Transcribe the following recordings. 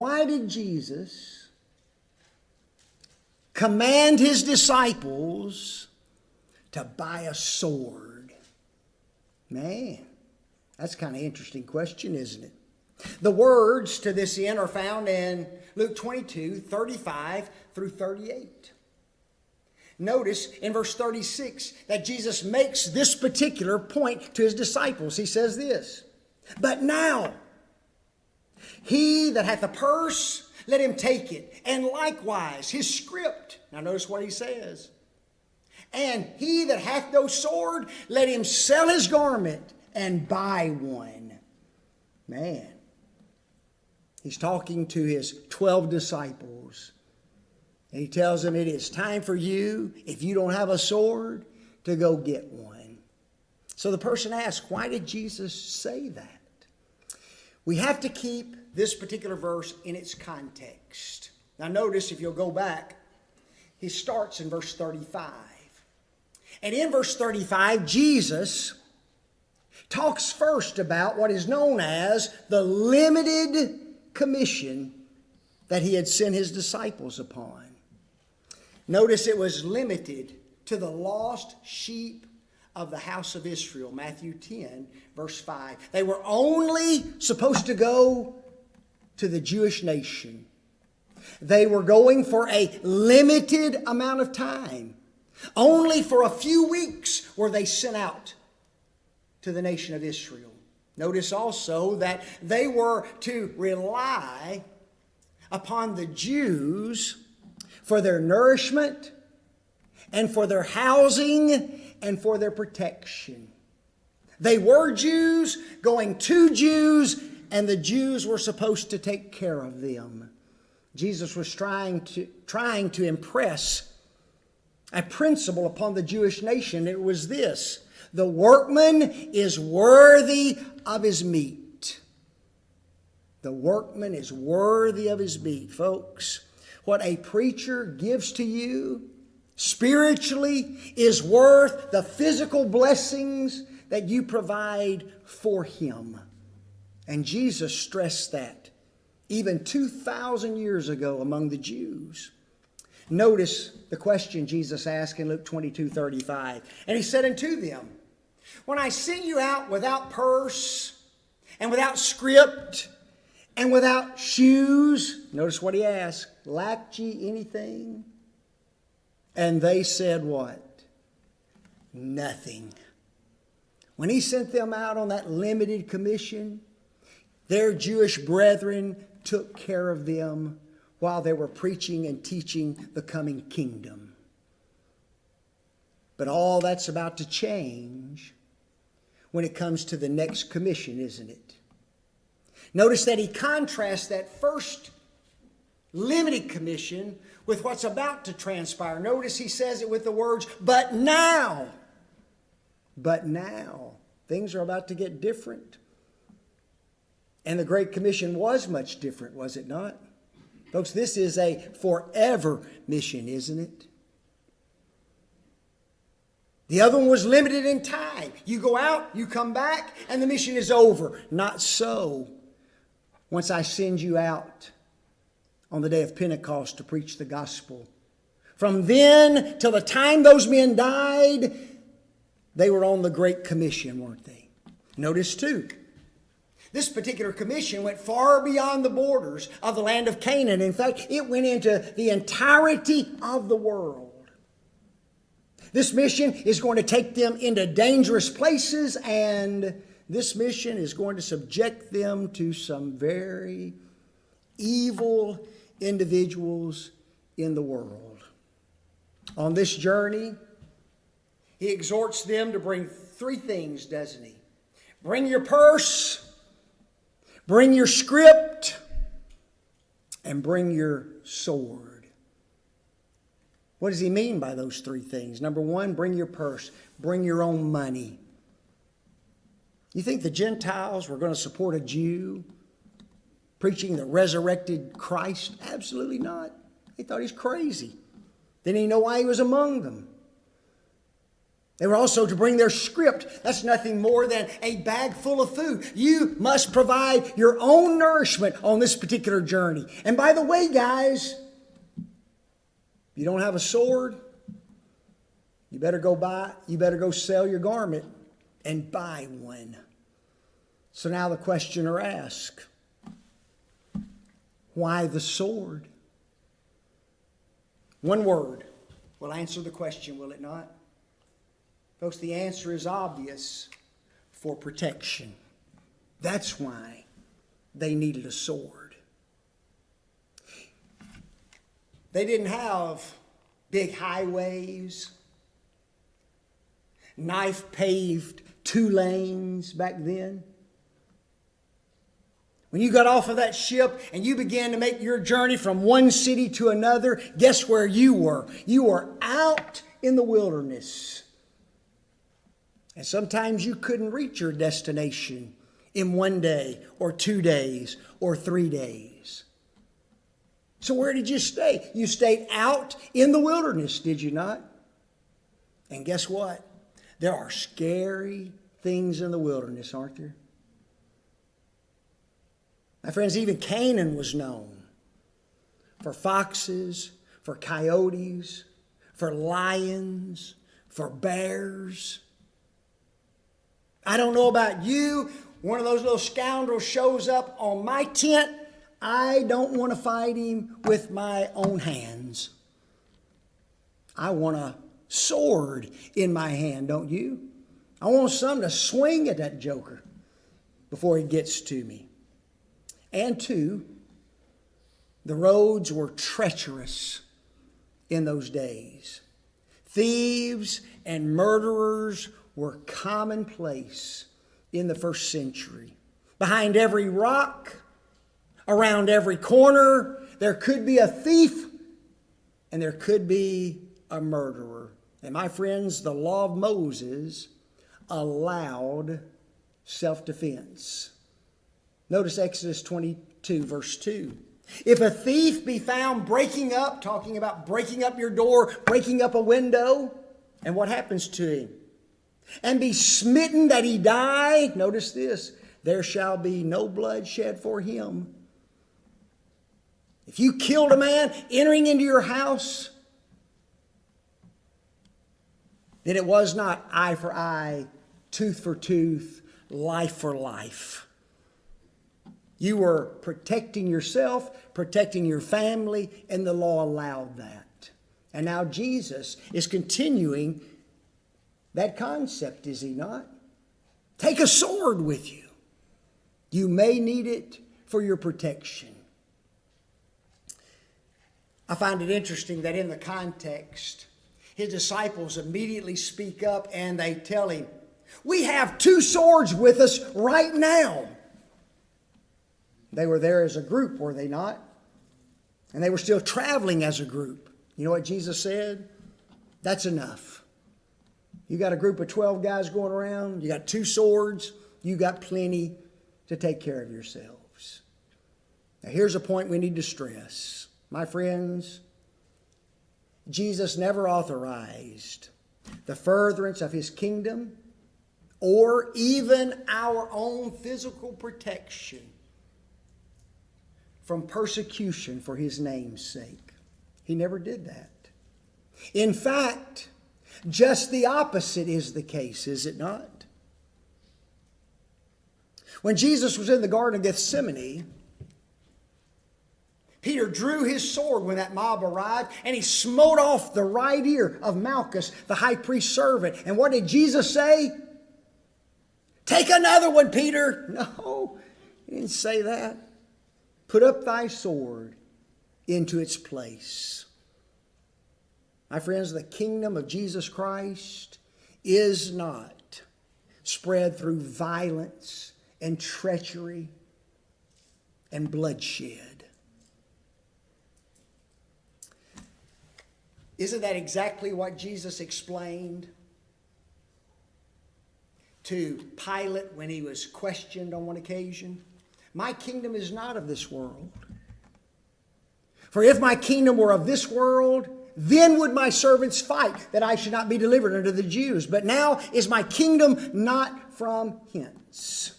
Why did Jesus command his disciples to buy a sword? Man, that's kind of an interesting question, isn't it? The words to this end are found in Luke 22:35 through 38. Notice in verse 36 that Jesus makes this particular point to his disciples. He says this, "But now, he that hath a purse, let him take it, and likewise his script." Now notice what he says. "And he that hath no sword, let him sell his garment and buy one." Man, he's talking to his 12 disciples. And he tells them it is time for you, if you don't have a sword, to go get one. So the person asks, why did Jesus say that? We have to keep this particular verse in its context. Now notice, if you'll go back, he starts in verse 35. And in verse 35, Jesus talks first about what is known as the limited commission that he had sent his disciples upon. Notice it was limited to the lost sheep of the house of Israel. Matthew 10, verse 5. They were only supposed to go to the Jewish nation. They were going for a limited amount of time. Only for a few weeks were they sent out to the nation of Israel. Notice also that they were to rely upon the Jews for their nourishment and for their housing and for their protection. They were Jews going to Jews, and the Jews were supposed to take care of them. Jesus was trying to impress a principle upon the Jewish nation. It was this: the workman is worthy of his meat. The workman is worthy of his meat, folks. What a preacher gives to you spiritually is worth the physical blessings that you provide for him. And Jesus stressed that even 2,000 years ago among the Jews. Notice the question Jesus asked in Luke 22:35. "And he said unto them, When I sent you out without purse and without script and without shoes," notice what he asked, "lacked ye anything?" And they said what? Nothing. When he sent them out on that limited commission, their Jewish brethren took care of them while they were preaching and teaching the coming kingdom. But all that's about to change when it comes to the next commission, isn't it? Notice that he contrasts that first limited commission with what's about to transpire. Notice he says it with the words, "But now." But now. Things are about to get different. And the Great Commission was much different, was it not? Folks, this is a forever mission, isn't it? The other one was limited in time. You go out, you come back, and the mission is over. Not so. Once I send you out on the day of Pentecost to preach the gospel, from then till the time those men died, they were on the Great Commission, weren't they? Notice too, this particular commission went far beyond the borders of the land of Canaan. In fact, it went into the entirety of the world. This mission is going to take them into dangerous places, and this mission is going to subject them to some very evil individuals in the world. On this journey, he exhorts them to bring three things, doesn't he? Bring your purse, bring your script, and bring your sword. What does he mean by those three things? Number one, bring your purse. Bring your own money. You think the Gentiles were going to support a Jew preaching the resurrected Christ? Absolutely not. They thought he's crazy. They didn't even know why he was among them. They were also to bring their script. That's nothing more than a bag full of food. You must provide your own nourishment on this particular journey. And by the way, guys, if you don't have a sword, you better go sell your garment and buy one. So now the questioner asks, why the sword? One word will answer the question, will it not? Folks, the answer is obvious: for protection. That's why they needed a sword. They didn't have big highways, knife-paved 2 lanes back then. When you got off of that ship and you began to make your journey from one city to another, guess where you were? You were out in the wilderness. And sometimes you couldn't reach your destination in 1 day or 2 days or 3 days. So where did you stay? You stayed out in the wilderness, did you not? And guess what? There are scary things in the wilderness, aren't there? My friends, even Canaan was known for foxes, for coyotes, for lions, for bears. I don't know about you. One of those little scoundrels shows up on my tent. I don't want to fight him with my own hands. I want a sword in my hand, don't you? I want something to swing at that joker before he gets to me. And 2, the roads were treacherous in those days. Thieves and murderers were commonplace in the first century. Behind every rock, around every corner, there could be a thief and there could be a murderer. And my friends, the law of Moses allowed self-defense. Notice Exodus 22, verse 2. If a thief be found breaking up, talking about breaking up your door, breaking up a window, and what happens to him? And be smitten that he die, notice this, there shall be no blood shed for him. If you killed a man entering into your house, then it was not eye for eye, tooth for tooth, life for life. You were protecting yourself, protecting your family, and the law allowed that. And now Jesus is continuing that concept, is he not? Take a sword with you. You may need it for your protection. I find it interesting that in the context, his disciples immediately speak up and they tell him, we have 2 swords with us right now. They were there as a group, were they not? And they were still traveling as a group. You know what Jesus said? That's enough. You got a group of 12 guys going around. You got 2 swords. You got plenty to take care of yourselves. Now here's a point we need to stress. My friends, Jesus never authorized the furtherance of his kingdom or even our own physical protection from persecution for his name's sake. He never did that. In fact, just the opposite is the case, is it not? When Jesus was in the Garden of Gethsemane, Peter drew his sword when that mob arrived, and he smote off the right ear of Malchus, the high priest's servant. And what did Jesus say? Take another one, Peter. No, he didn't say that. Put up thy sword into its place. My friends, the kingdom of Jesus Christ is not spread through violence and treachery and bloodshed. Isn't that exactly what Jesus explained to Pilate when he was questioned on one occasion? My kingdom is not of this world. For if my kingdom were of this world, then would my servants fight, that I should not be delivered unto the Jews. But now is my kingdom not from hence.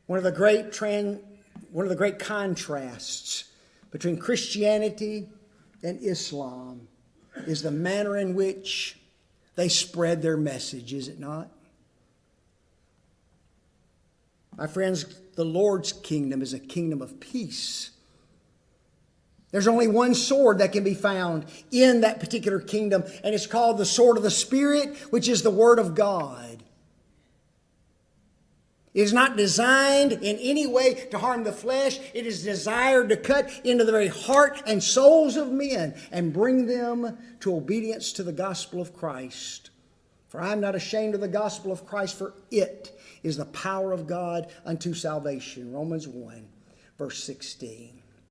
One of the great contrasts between Christianity and Islam is the manner in which they spread their message, is it not? My friends, the Lord's kingdom is a kingdom of peace. There's only one sword that can be found in that particular kingdom, and it's called the sword of the Spirit, which is the Word of God. It is not designed in any way to harm the flesh. It is desired to cut into the very heart and souls of men and bring them to obedience to the gospel of Christ. For I am not ashamed of the gospel of Christ, for it is the power of God unto salvation. Romans 1, verse 16.